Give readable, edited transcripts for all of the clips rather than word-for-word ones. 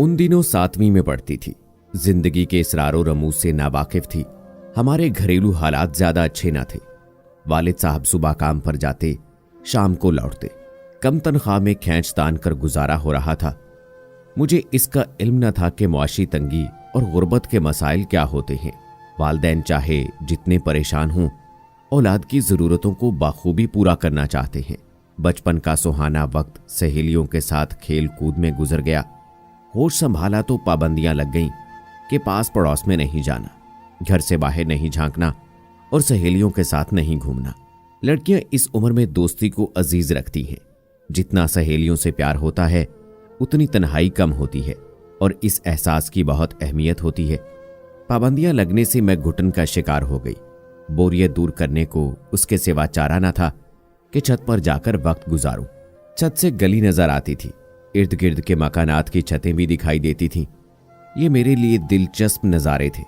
उन दिनों 7वीं में पढ़ती थी। जिंदगी के इसरारो रमूज से नावाकिफ थी। हमारे घरेलू हालात ज्यादा अच्छे ना थे। वालिद साहब सुबह काम पर जाते, शाम को लौटते। कम तनख्वाह में खींच तान कर गुजारा हो रहा था। मुझे इसका इल्म न था कि मुआशी तंगी और गुर्बत के मसाइल क्या होते हैं। वालिदैन चाहे जितने परेशान हों, औलाद की ज़रूरतों को बाखूबी पूरा करना चाहते हैं। बचपन का सुहाना वक्त सहेलियों के साथ खेल कूद में गुजर गया। होश संभाला तो पाबंदियां लग गईं कि पास पड़ोस में नहीं जाना, घर से बाहर नहीं झांकना और सहेलियों के साथ नहीं घूमना। लड़कियां इस उम्र में दोस्ती को अजीज रखती हैं। जितना सहेलियों से प्यार होता है उतनी तन्हाई कम होती है और इस एहसास की बहुत अहमियत होती है। पाबंदियां लगने से मैं घुटन का शिकार हो गई। बोरियत दूर करने को उसके सिवा चारा न था कि छत पर जाकर वक्त गुजारूं। छत से गली नजर आती थी। इर्द गिर्द के मकानात की छतें भी दिखाई देती थीं। ये मेरे लिए दिलचस्प नज़ारे थे।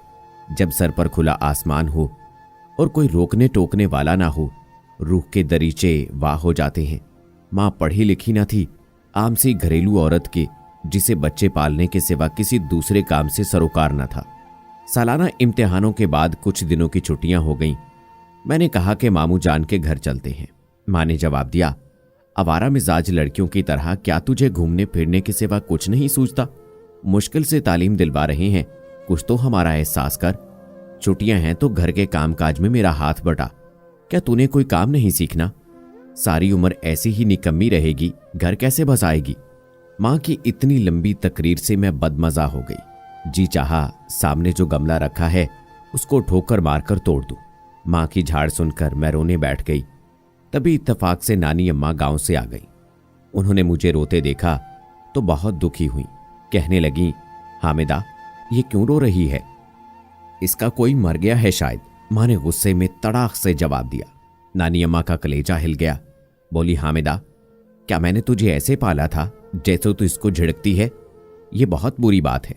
जब सर पर खुला आसमान हो और कोई रोकने टोकने वाला ना हो, रूह के दरीचे वाह हो जाते हैं। माँ पढ़ी लिखी न थी, आम सी घरेलू औरत के जिसे बच्चे पालने के सिवा किसी दूसरे काम से सरोकार न था। सालाना इम्तिहानों के बाद कुछ दिनों की छुट्टियां हो गईं। मैंने कहा कि मामू जान के घर चलते हैं। माँ ने जवाब दिया, आवारा मिजाज लड़कियों की तरह क्या तुझे घूमने फिरने के सिवा कुछ नहीं सूझता? मुश्किल से तालीम दिलवा रहे हैं, कुछ तो हमारा एहसास कर। छुट्टियां हैं तो घर के कामकाज में मेरा हाथ बटा। क्या तूने कोई काम नहीं सीखना? सारी उम्र ऐसी ही निकम्मी रहेगी, घर कैसे बसाएगी? माँ की इतनी लंबी तकरीर से मैं बदमजा हो गई। जी चाहा सामने जो गमला रखा है उसको ठोकर मारकर तोड़ दूं। माँ की झाड़ सुनकर मैं रोने बैठ गई। तभी इत्तेफाक से नानी अम्मा गांव से आ गई। उन्होंने मुझे रोते देखा तो बहुत दुखी हुई। कहने लगी, हामिदा ये क्यों रो रही है? इसका कोई मर गया है शायद। माँ ने गुस्से में तड़ाक से जवाब दिया। नानी अम्मा का कलेजा हिल गया। बोली, हामिदा क्या मैंने तुझे ऐसे पाला था जैसे तू इसको झिड़कती है? ये बहुत बुरी बात है।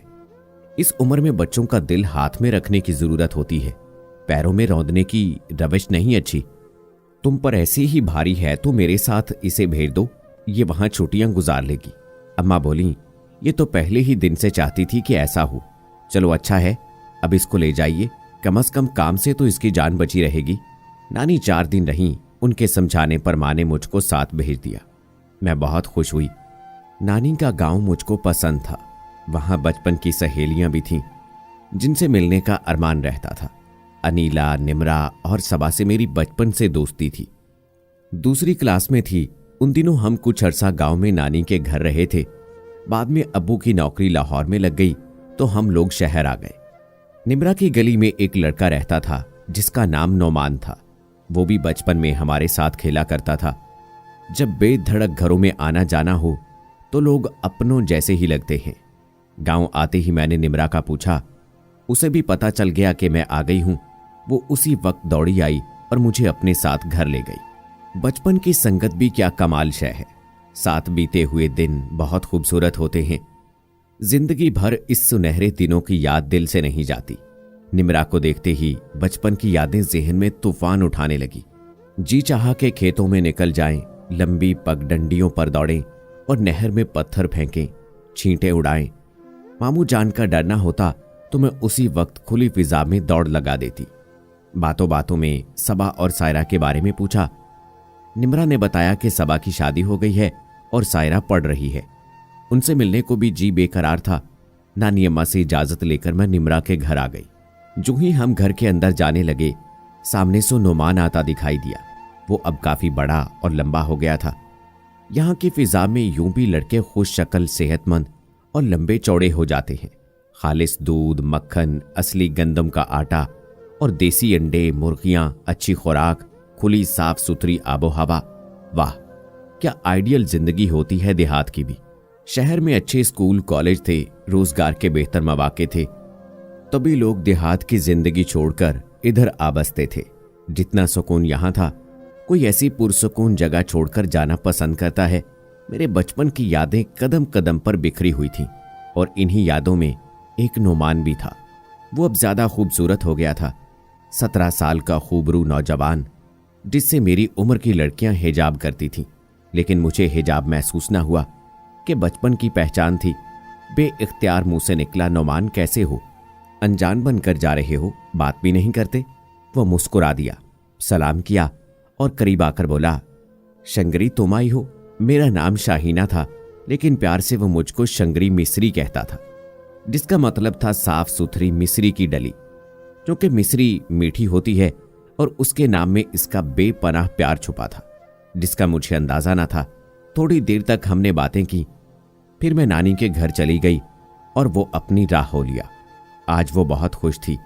इस उम्र में बच्चों का दिल हाथ में रखने की जरूरत होती है, पैरों में रौंदने की रविश नहीं अच्छी। तुम पर ऐसी ही भारी है तो मेरे साथ इसे भेज दो, ये वहां छुट्टियां गुजार लेगी। अम्मा बोली, ये तो पहले ही दिन से चाहती थी कि ऐसा हो। चलो अच्छा है, अब इसको ले जाइए, कम से कम काम से तो इसकी जान बची रहेगी। नानी 4 दिन रहीं। उनके समझाने पर माँ ने मुझको साथ भेज दिया। मैं बहुत खुश हुई। नानी का गांव मुझको पसंद था। वहां बचपन की सहेलियां भी थीं जिनसे मिलने का अरमान रहता था। अनीला, निमरा और सबा से मेरी बचपन से दोस्ती थी। दूसरी क्लास में थी। उन दिनों हम कुछ अरसा गांव में नानी के घर रहे थे। बाद में अब्बू की नौकरी लाहौर में लग गई तो हम लोग शहर आ गए। निमरा की गली में एक लड़का रहता था जिसका नाम नौमान था। वो भी बचपन में हमारे साथ खेला करता था। जब बेधड़क घरों में आना जाना हो तो लोग अपनों जैसे ही लगते हैं। गांव आते ही मैंने निमरा का पूछा। उसे भी पता चल गया कि मैं आ गई हूं। वो उसी वक्त दौड़ी आई और मुझे अपने साथ घर ले गई। बचपन की संगत भी क्या कमाल शय है। साथ बीते हुए दिन बहुत खूबसूरत होते हैं। जिंदगी भर इस सुनहरे दिनों की याद दिल से नहीं जाती। निमरा को देखते ही बचपन की यादें जेहन में तूफान उठाने लगी। जी चाहा के खेतों में निकल जाएं, लंबी पगडंडियों पर दौड़ें और नहर में पत्थर फेंकें, छींटे उड़ाएं। मामू जान का डरना होता तो मैं उसी वक्त खुली फिजा में दौड़ लगा देती। बातों बातों में सबा और सायरा के बारे में पूछा। निमरा ने बताया कि सबा की शादी हो गई है और सायरा पढ़ रही है। उनसे मिलने को भी जी बेकरार था। नानी अम्मा से इजाजत लेकर मैं निमरा के घर आ गई। जो ही हम घर के अंदर जाने लगे, सामने से नौमान आता दिखाई दिया। वो अब काफी बड़ा और लंबा हो गया था। यहाँ की फिजा में यूं भी लड़के खुश शक्ल, सेहतमंद और लंबे चौड़े हो जाते हैं। खालिस दूध, मक्खन, असली गंदम का आटा और देसी अंडे, मुर्गियां, अच्छी खुराक, खुली साफ सुथरी आबो हवा। वाह, क्या आइडियल जिंदगी होती है देहात की भी। शहर में अच्छे स्कूल कॉलेज थे, रोजगार के बेहतर मौके थे, तभी लोग देहात की जिंदगी छोड़कर इधर आ बसते थे। जितना सुकून यहां था, कोई ऐसी पुरसुकून जगह छोड़कर जाना पसंद करता है। मेरे बचपन की यादें कदम कदम पर बिखरी हुई थीं और इन्हीं यादों में एक नौमान भी था। वो अब ज्यादा खूबसूरत हो गया था। 17 साल का खूबरू नौजवान, जिससे मेरी उम्र की लड़कियां हिजाब करती थीं, लेकिन मुझे हिजाब महसूस न हुआ कि बचपन की पहचान थी। बेइख्तियार मुंह से निकला, नौमान कैसे हो? अनजान बनकर जा रहे हो, बात भी नहीं करते? वो मुस्कुरा दिया, सलाम किया और करीब आकर बोला, शंगरी तुम आई हो? मेरा नाम शाहीना था, लेकिन प्यार से वो मुझको शंगरी मिस्री कहता था, जिसका मतलब था साफ सुथरी मिस्री की डली। क्योंकि मिस्री मीठी होती है और उसके नाम में इसका बेपनाह प्यार छुपा था, जिसका मुझे अंदाजा न था। थोड़ी देर तक हमने बातें की, फिर मैं नानी के घर चली गई और वो अपनी राह हो लिया। आज वो बहुत खुश थी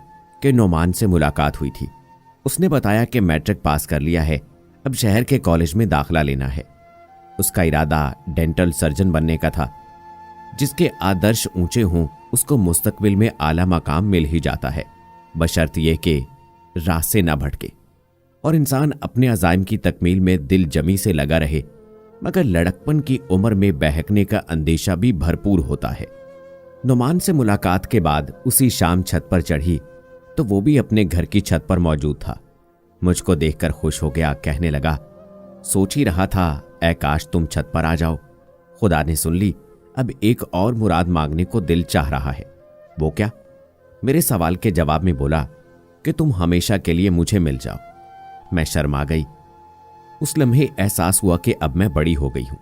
कि नौमान से मुलाकात हुई थी। उसने बताया कि मैट्रिक पास कर लिया है, अब शहर के कॉलेज में दाखिला लेना है। उसका इरादा डेंटल सर्जन बनने का था। जिसके आदर्श ऊंचे हों उसको मुस्तकबिल में आला मकाम मिल ही जाता है, बशर्त यह कि राह से न भटके और इंसान अपने अज़ाइम की तकमील में दिल जमी से लगा रहे। मगर लड़कपन की उम्र में बहकने का अंदेशा भी भरपूर होता है। नुमान से मुलाकात के बाद उसी शाम छत पर चढ़ी तो वो भी अपने घर की छत पर मौजूद था। मुझको देखकर खुश हो गया, कहने लगा, सोच ही रहा था ऐ काश तुम छत पर आ जाओ। खुदा ने सुन ली, अब एक और मुराद मांगने को दिल चाह रहा है। वो क्या? मेरे सवाल के जवाब में बोला कि तुम हमेशा के लिए मुझे मिल जाओ। मैं शर्मा गई। उस लम्हे एहसास हुआ कि अब मैं बड़ी हो गई हूं,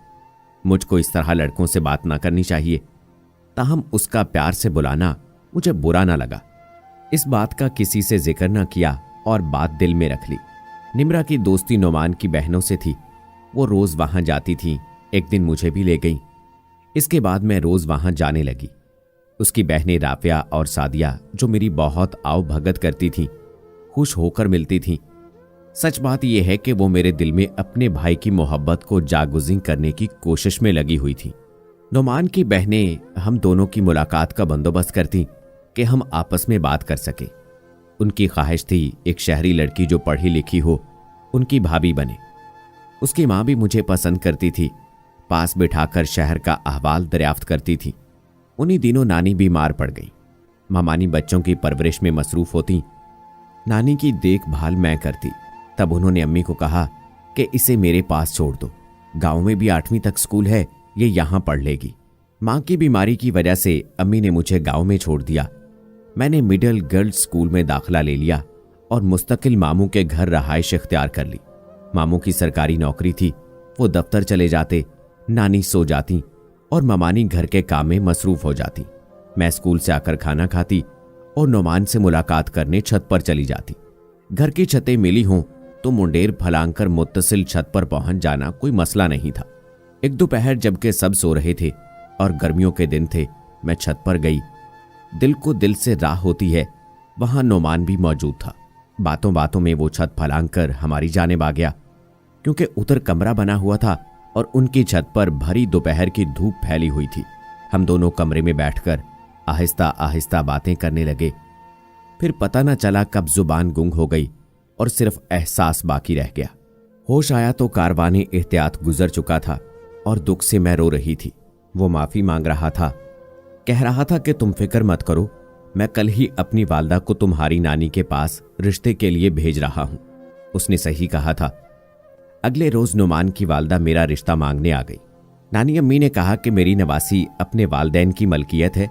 मुझको इस तरह लड़कों से बात ना करनी चाहिए। ताहम उसका प्यार से बुलाना मुझे बुरा ना लगा। इस बात का किसी से जिक्र न किया और बात दिल में रख ली। निम्रा की दोस्ती नौमान की बहनों से थी, वो रोज वहां जाती थी। एक दिन मुझे भी ले गई। इसके बाद मैं रोज वहां जाने लगी। उसकी बहनें राफिया और सादिया, जो मेरी बहुत आओ भगत करती थीं, खुश होकर मिलती थीं। सच बात यह है कि वो मेरे दिल में अपने भाई की मोहब्बत को जागुज़िं करने की कोशिश में लगी हुई थी। नौमान की बहनें हम दोनों की मुलाकात का बंदोबस्त करती कि हम आपस में बात कर सके। उनकी ख्वाहिश थी एक शहरी लड़की जो पढ़ी लिखी हो उनकी भाभी बने। उसकी माँ भी मुझे पसंद करती थी, पास बिठाकर शहर का अहवाल दरियाफ्त करती थी। उन्हीं दिनों नानी बीमार पड़ गई। मामानी बच्चों की परवरिश में मसरूफ होती, नानी की देखभाल मैं करती। तब उन्होंने अम्मी को कहा कि इसे मेरे पास छोड़ दो, गांव में भी 8वीं तक स्कूल है, ये यहां पढ़ लेगी। मां की बीमारी की वजह से अम्मी ने मुझे गांव में छोड़ दिया। मैंने मिडिल गर्ल्स स्कूल में दाखिला ले लिया और मुस्तकिल मामू के घर रहाइश इख्तियार कर ली। मामू की सरकारी नौकरी थी, वो दफ्तर चले जाते, नानी सो जाती और ममानी घर के काम में मसरूफ हो जाती। मैं स्कूल से आकर खाना खाती और नौमान से मुलाकात करने छत पर चली जाती। घर की छतें मिली हों तो मुंडेर फलांग कर मुत्तसिल छत पर पहुंच जाना कोई मसला नहीं था। एक दोपहर जबकि सब सो रहे थे और गर्मियों के दिन थे, मैं छत पर गई। दिल को दिल से राह होती है, वहां नौमान भी मौजूद था। बातों बातों में वो छत फलांग कर हमारी जानिब आ गया, क्योंकि उधर कमरा बना हुआ था और उनकी छत पर भरी दोपहर की धूप फैली हुई थी। हम दोनों कमरे में बैठकर आहिस्ता आहिस्ता बातें करने लगे। फिर पता न चला कब जुबान गुंग हो गई और सिर्फ एहसास बाकी रह गया। होश आया तो कारवाने एहतियात गुजर चुका था और दुख से मैं रो रही थी। वो माफी मांग रहा था, कह रहा था कि तुम फिक्र मत करो, मैं कल ही अपनी वालदा को तुम्हारी नानी के पास रिश्ते के लिए भेज रहा हूं। उसने सही कहा था। अगले रोज नुमान की वालदा मेरा रिश्ता मांगने आ गई। नानी अम्मी ने कहा कि मेरी नवासी अपने वालदैन की मलकियत है,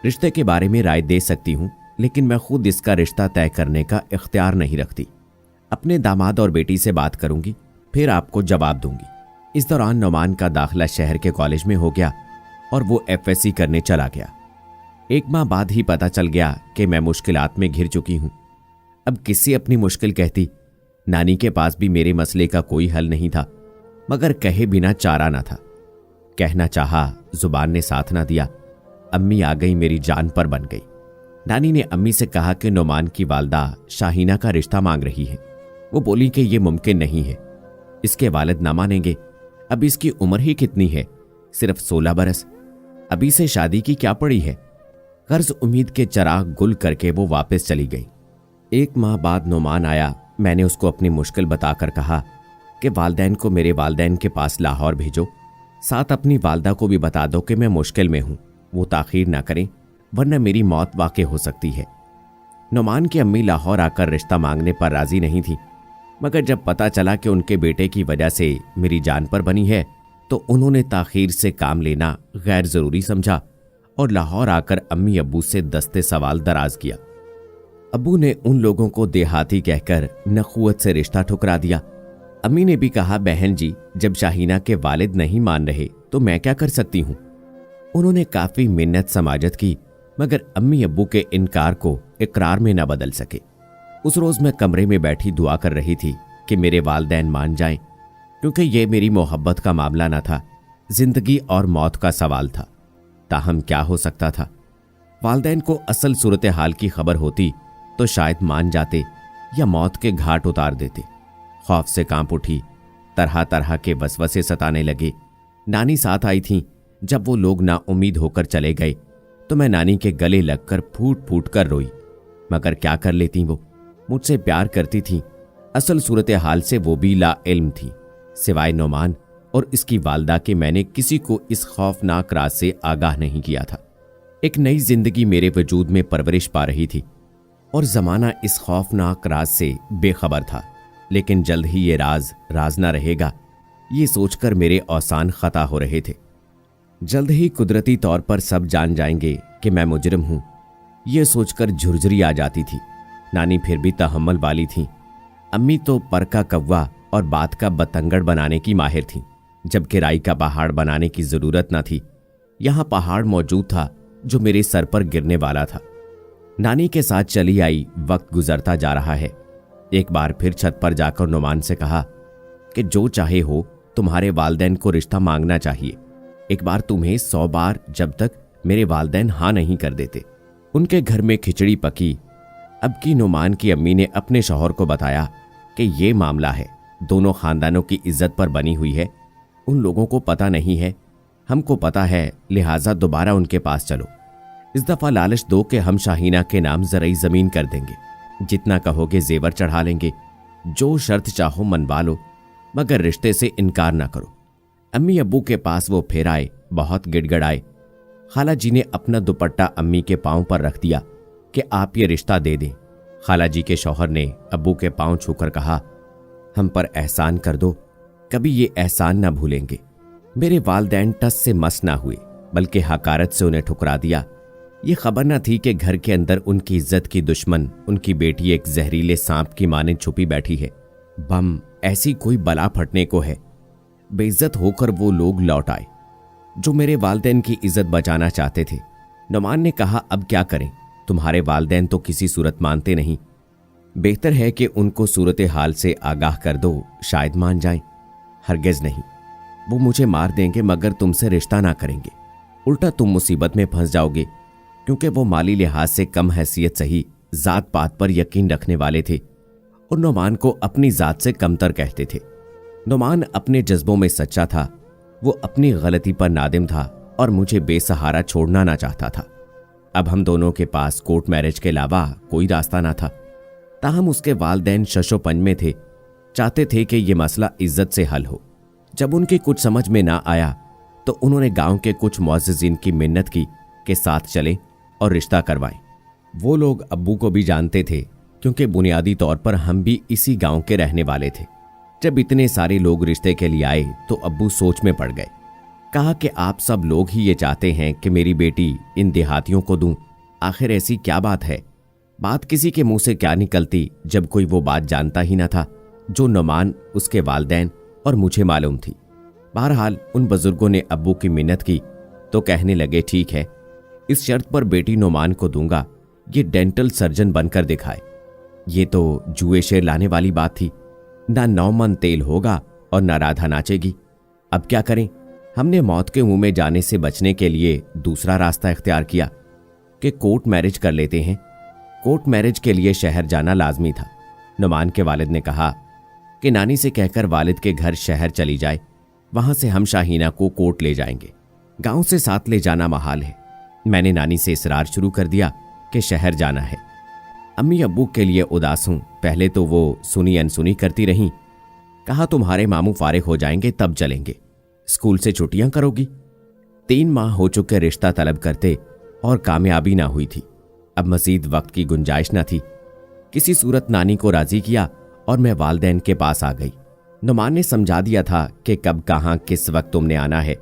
रिश्ते के बारे में राय दे सकती हूं, लेकिन मैं खुद इसका रिश्ता तय करने का इख्तियार नहीं रखती। अपने दामाद और बेटी से बात करूंगी, फिर आपको जवाब दूंगी। इस दौरान नौमान का दाखिला शहर के कॉलेज में हो गया और वो FSC करने चला गया। 1 माह बाद ही पता चल गया कि मैं मुश्किलात में घिर चुकी हूं। अब किससे अपनी मुश्किल कहती? नानी के पास भी मेरे मसले का कोई हल नहीं था, मगर कहे बिना चारा ना था। कहना चाहा, जुबान ने साथ ना दिया। अम्मी आ गई, मेरी जान पर बन गई। नानी ने अम्मी से कहा कि नौमान की वालदा शाहीना का रिश्ता मांग रही है। वो बोली कि यह मुमकिन नहीं है, इसके वालिद ना मानेंगे। अब इसकी उम्र ही कितनी है, सिर्फ 16 बरस। अभी से शादी की क्या पड़ी है? गर्ज उम्मीद के चराग गुल करके वो वापस चली गई। 1 माह बाद नौमान आया। मैंने उसको अपनी मुश्किल बताकर कहा कि वालदैन को मेरे वालदैन के पास लाहौर भेजो, साथ अपनी वालदा को भी बता दो कि मैं मुश्किल में हूं, वो ताखीर ना करें वरना मेरी मौत वाक़ई हो सकती है। नौमान की अम्मी लाहौर आकर रिश्ता मांगने पर राजी नहीं थी, मगर जब पता चला कि उनके बेटे की वजह से मेरी जान पर बनी है तो उन्होंने ताखीर से काम लेना गैर ज़रूरी समझा और लाहौर आकर अम्मी अब्बू से दस्ते सवाल दराज किया। अब्बू ने उन लोगों को देहाती कहकर नखुवत से रिश्ता ठुकरा दिया। अम्मी ने भी कहा, बहन जी, जब शाहीना के वालिद नहीं मान रहे तो मैं क्या कर सकती हूं। उन्होंने काफी मिन्नत समाजत की, मगर अम्मी अब्बू के इनकार को इकरार में न बदल सके। उस रोज मैं कमरे में बैठी दुआ कर रही थी कि मेरे वालिदैन मान जाएं, क्योंकि यह मेरी मोहब्बत का मामला न था, जिंदगी और मौत का सवाल था। ताहम क्या हो सकता था? वालिदैन को असल सूरत हाल की खबर होती तो शायद मान जाते या मौत के घाट उतार देते। खौफ से कांप उठी, तरह तरह के वसवसे सताने लगे। नानी साथ आई थीं। जब वो लोग नाउम्मीद होकर चले गए तो मैं नानी के गले लगकर फूट फूट कर रोई। मगर क्या कर लेती वो? मुझसे प्यार करती थी। असल सूरत हाल से वो भी ला इल्म थी। सिवाय नोमान और इसकी वालदा के मैंने किसी को इस खौफनाक राज से आगाह नहीं किया था। एक नई जिंदगी मेरे वजूद में परवरिश पा रही थी और जमाना इस खौफनाक राज से बेखबर था। लेकिन जल्द ही ये राज राज ना रहेगा, ये सोचकर मेरे औसान खता हो रहे थे। जल्द ही कुदरती तौर पर सब जान जाएंगे कि मैं मुजरिम हूं, ये सोचकर झुरझुरी आ जाती थी। नानी फिर भी तहम्मुल वाली थी। अम्मी तो पर का कव्वा और बात का बतंगड़ बनाने की माहिर थी, जबकि राई का पहाड़ बनाने की जरूरत न थी। यहां पहाड़ मौजूद था जो मेरे सर पर गिरने वाला था। नानी के साथ चली आई। वक्त गुजरता जा रहा है। एक बार फिर छत पर जाकर नुमान से कहा कि जो चाहे हो, तुम्हारे वालिदैन को रिश्ता मांगना चाहिए। एक बार तुम्हें 100 बार, जब तक मेरे वालिदैन हाँ नहीं कर देते। उनके घर में खिचड़ी पकी। अब की नुमान की अम्मी ने अपने शौहर को बताया कि ये मामला है, दोनों खानदानों की इज्जत पर बनी हुई है। उन लोगों को पता नहीं है, हमको पता है, लिहाजा दोबारा उनके पास चलो। इस दफा लालच दो कि हम शाहीना के नाम ज़रई ज़मीन कर देंगे। जितना कहोगे जेवर चढ़ा लेंगे। जो शर्त चाहो मनवा लो, मगर रिश्ते से इनकार ना करो। अम्मी अब्बू के पास वो फिर आए, बहुत गिड़गड़ाए। खाला जी ने अपना दुपट्टा अम्मी के पांव पर रख दिया कि आप ये रिश्ता दे दें। खाला जी के शौहर ने अब्बू के पांव छूकर कहा, हम पर एहसान कर दो, कभी ये एहसान ना भूलेंगे। मेरे वालिदैन टस से मस ना हुए, बल्कि हकारत से उन्हें ठुकरा दिया। ये खबर न थी कि घर के अंदर उनकी इज्जत की दुश्मन, उनकी बेटी एक जहरीले सांप की माने छुपी बैठी है। बम, ऐसी कोई बला फटने को है। बेइज्जत होकर वो लोग लौट आए जो मेरे वालिदैन की इज्जत बचाना चाहते थे। नुमान ने कहा, अब क्या करें? तुम्हारे वालिदैन तो किसी सूरत मानते नहीं। बेहतर है कि उनको सूरत हाल से आगाह कर दो, शायद मान जाएं। हरगिज नहीं, वो मुझे मार देंगे मगर तुमसे रिश्ता ना करेंगे। उल्टा तुम मुसीबत में फंस जाओगे, क्योंकि वो माली लिहाज से कम हैसियत सही जात पात पर यकीन रखने वाले थे और नुमान को अपनी जात से कमतर कहते थे। नुमान अपने जज्बों में सच्चा था। वो अपनी गलती पर नादिम था और मुझे बेसहारा छोड़ना ना चाहता था। अब हम दोनों के पास कोर्ट मैरिज के अलावा कोई रास्ता ना था। ताहम उसके वालिदैन शशोपंज में थे, चाहते थे कि यह मसला इज्जत से हल हो। जब उनकी कुछ समझ में ना आया तो उन्होंने गांव के कुछ मुअज़्ज़िज़ीन की मिन्नत की कि साथ चलें और रिश्ता करवाएं। वो लोग अब्बू को भी जानते थे, क्योंकि बुनियादी तौर पर हम भी इसी गांव के रहने वाले थे। जब इतने सारे लोग रिश्ते के लिए आए तो अब्बू सोच में पड़ गए। कहा कि आप सब लोग ही ये चाहते हैं कि मेरी बेटी इन देहातियों को दूं। आखिर ऐसी क्या बात है? बात किसी के मुंह से क्या निकलती जब कोई वो बात जानता ही ना था जो नुमान, उसके वालिदैन और मुझे मालूम थी। बहरहाल उन बुजुर्गों ने अब्बू की मिन्नत की तो कहने लगे, ठीक है, इस शर्त पर बेटी नुमान को दूंगा, ये डेंटल सर्जन बनकर दिखाए। ये तो जुए शेर लाने वाली बात थी। ना 9 मन तेल होगा और ना राधा नाचेगी। अब क्या करें? हमने मौत के मुंह में जाने से बचने के लिए दूसरा रास्ता इख्तियार किया कि कोर्ट मैरिज कर लेते हैं। कोर्ट मैरिज के लिए शहर जाना लाजमी था। नुमान के वालिद ने कहा कि नानी से कहकर वालिद के घर शहर चली जाए, वहां से हम शाहीना को कोर्ट ले जाएंगे। गांव से साथ ले जाना महाल है। मैंने नानी से इसरार शुरू कर दिया कि शहर जाना है। अम्मी अब्बू के लिए उदास हूं। पहले तो वो सुनी अनसुनी करती रहीं। कहा, तुम्हारे मामू फारिग हो जाएंगे तब चलेंगे। स्कूल से छुट्टियां करोगी? 3 माह हो चुके रिश्ता तलब करते और कामयाबी ना हुई थी। अब मजीद वक्त की गुंजाइश न थी। किसी सूरत नानी को राजी किया और मैं वालिदैन के पास आ गई। नुमान ने समझा दिया था कि कब, कहां, किस वक्त तुमने आना है।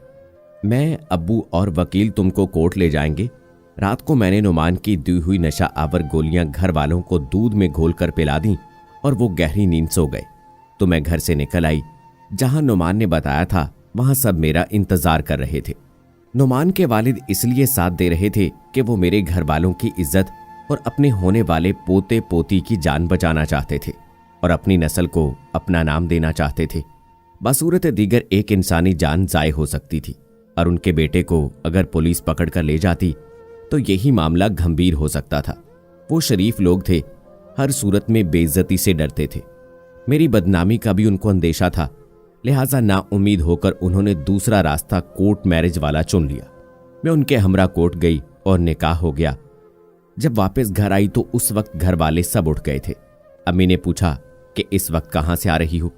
मैं, अब्बू और वकील तुमको कोर्ट ले जाएंगे। रात को मैंने नुमान की दी हुई नशा आवर गोलियां घर वालों को दूध में घोलकर पिला दी और वो गहरी नींद सो गए। तो मैं घर से निकल आई। जहां नुमान ने बताया था वहां सब मेरा इंतजार कर रहे थे। नुमान के वालिद इसलिए साथ दे रहे थे कि वो मेरे घर वालों की इज्जत और अपने होने वाले पोते पोती की जान बचाना चाहते थे और अपनी नस्ल को अपना नाम देना चाहते थे। बसूरत दीगर एक इंसानी जान जाय हो सकती थी और उनके बेटे को अगर पुलिस पकड़ कर ले जाती तो यही मामला गंभीर हो सकता था। वो शरीफ लोग थे, हर सूरत में बेइज्जती से डरते थे। मेरी बदनामी का भी उनको अंदेशा था, लिहाजा नाउम्मीद होकर उन्होंने दूसरा रास्ता कोर्ट मैरिज वाला चुन लिया। मैं उनके हमरा कोर्ट गई और निकाह हो गया। जब वापस घर आई तो उस वक्त घर वाले सब उठ गए थे। अम्मी ने पूछा कि इस वक्त कहां से आ रही हो।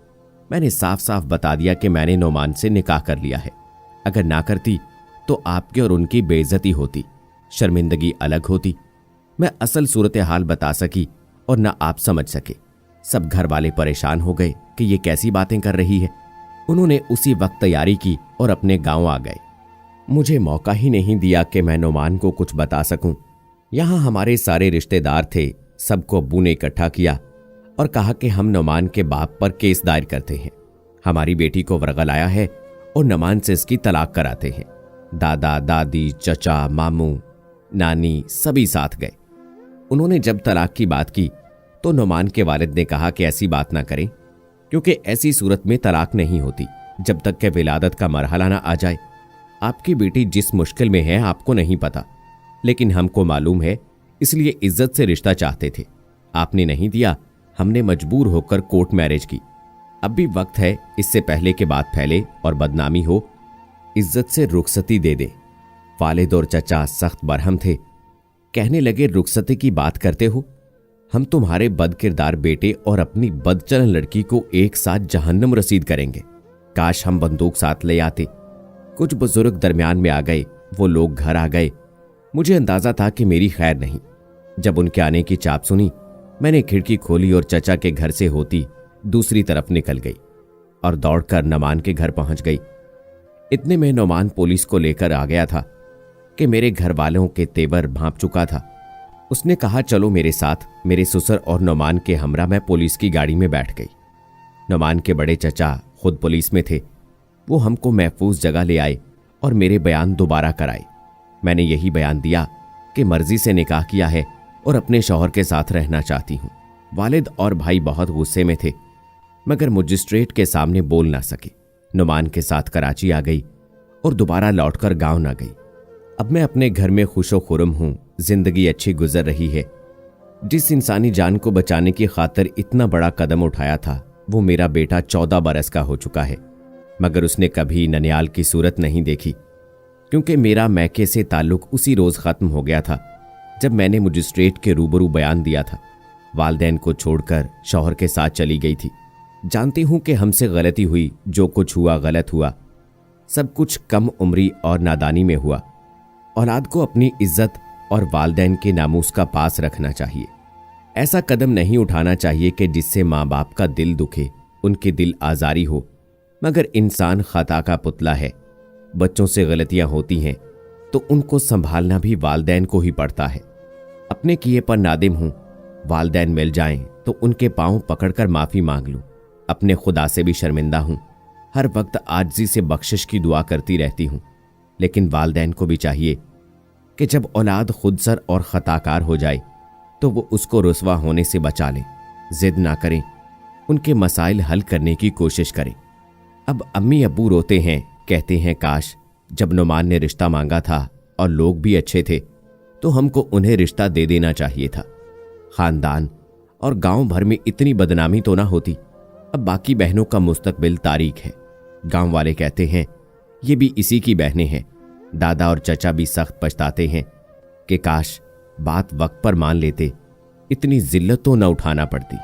मैंने साफ साफ बता दिया कि मैंने नुमान से निकाह कर लिया है। अगर ना करती तो आपकी और उनकी बेइज्जती होती, शर्मिंदगी अलग होती। मैं असल सूरत हाल बता सकी और न आप समझ सके। सब घर वाले परेशान हो गए कि ये कैसी बातें कर रही है। उन्होंने उसी वक्त तैयारी की और अपने गांव आ गए। मुझे मौका ही नहीं दिया कि मैं नुमान को कुछ बता सकूं। यहां हमारे सारे रिश्तेदार थे। सबको अब्बू ने इकट्ठा किया और कहा कि हम नुमान के बाप पर केस दायर करते हैं। हमारी बेटी को वर्गलाया है और नुमान से इसकी तलाक कराते हैं। दादा दादी, चचा, मामू, नानी सभी साथ गए। उन्होंने जब तलाक की बात की तो नुमान के वालिद ने कहा कि ऐसी बात ना करें, क्योंकि ऐसी सूरत में तलाक नहीं होती जब तक कि विलादत का मरहला ना आ जाए। आपकी बेटी जिस मुश्किल में है आपको नहीं पता, लेकिन हमको मालूम है, इसलिए इज्जत से रिश्ता चाहते थे। आपने नहीं दिया, हमने मजबूर होकर कोर्ट मैरिज की। अब भी वक्त है, इससे पहले कि बात फैले और बदनामी हो। इज्जत से रुखसती दे दे। वालिद और चचा सख्त बरहम थे। कहने लगे, रुखसती की बात करते हो? हम तुम्हारे बदकिरदार बेटे और अपनी बदचलन लड़की को एक साथ जहन्नम रसीद करेंगे। काश हम बंदूक साथ ले आते। कुछ बुजुर्ग दरमियान में आ गए। वो लोग घर आ गए। मुझे अंदाजा था कि मेरी खैर नहीं। जब उनके आने की चाप सुनी, मैंने खिड़की खोली और चचा के घर से होती दूसरी तरफ निकल गई और दौड़कर नुमान के घर पहुंच गई। इतने में नुमान पुलिस को लेकर आ गया था कि मेरे घर वालों के तेवर भांप चुका था। उसने कहा, चलो मेरे साथ। मेरे ससुर और नुमान के हमरा मैं पुलिस की गाड़ी में बैठ गई। नुमान के बड़े चचा खुद पुलिस में थे। वो हमको महफूज जगह ले आए और मेरे बयान दोबारा कराए। मैंने यही बयान दिया कि मर्जी से निकाह किया है और अपने शौहर के साथ रहना चाहती हूँ। वालिद और भाई बहुत गुस्से में थे, मगर मजिस्ट्रेट के सामने बोल ना सके। नुमान के साथ कराची आ गई और दोबारा लौटकर गांव ना गई। अब मैं अपने घर में खुशो खुरम हूं, जिंदगी अच्छी गुजर रही है। जिस इंसानी जान को बचाने की खातिर इतना बड़ा कदम उठाया था, वो मेरा बेटा 14 बरस का हो चुका है, मगर उसने कभी ननियाल की सूरत नहीं देखी, क्योंकि मेरा मैके से ताल्लुक उसी रोज खत्म हो गया था जब मैंने मजिस्ट्रेट के रूबरू बयान दिया था। वालदैन को छोड़कर शौहर के साथ चली गई थी। जानती हूं कि हमसे गलती हुई, जो कुछ हुआ गलत हुआ। सब कुछ कम उम्री और नादानी में हुआ। औलाद को अपनी इज्जत और वालदैन के नामूस का पास रखना चाहिए। ऐसा कदम नहीं उठाना चाहिए कि जिससे माँ बाप का दिल दुखे, उनके दिल आजारी हो। मगर इंसान खता का पुतला है। बच्चों से गलतियां होती हैं तो उनको संभालना भी वालदैन को ही पड़ता है। अपने किए पर नादिम हूं। वालदैन मिल जाएं तो उनके पांव पकड़कर माफी मांग लूं। अपने खुदा से भी शर्मिंदा हूं। हर वक्त आजिज़ी से बख्शिश की दुआ करती रहती हूं। लेकिन वालदैन को भी चाहिए कि जब औलाद खुद सर और खताकार हो जाए तो वो उसको रुसवा होने से बचा लें। जिद ना करें, उनके मसाइल हल करने की कोशिश करें। अब अम्मी अब्बू रोते हैं, कहते हैं काश जब नुमान ने रिश्ता मांगा था और लोग भी अच्छे थे तो हमको उन्हें रिश्ता दे देना चाहिए था। खानदान और गांव भर में इतनी बदनामी तो ना होती। अब बाकी बहनों का मुस्तकबिल तारीख है। गांव वाले कहते हैं ये भी इसी की बहनें हैं। दादा और चचा भी सख्त पछताते हैं कि काश बात वक्त पर मान लेते, इतनी जिल्लत तो न उठाना पड़ती।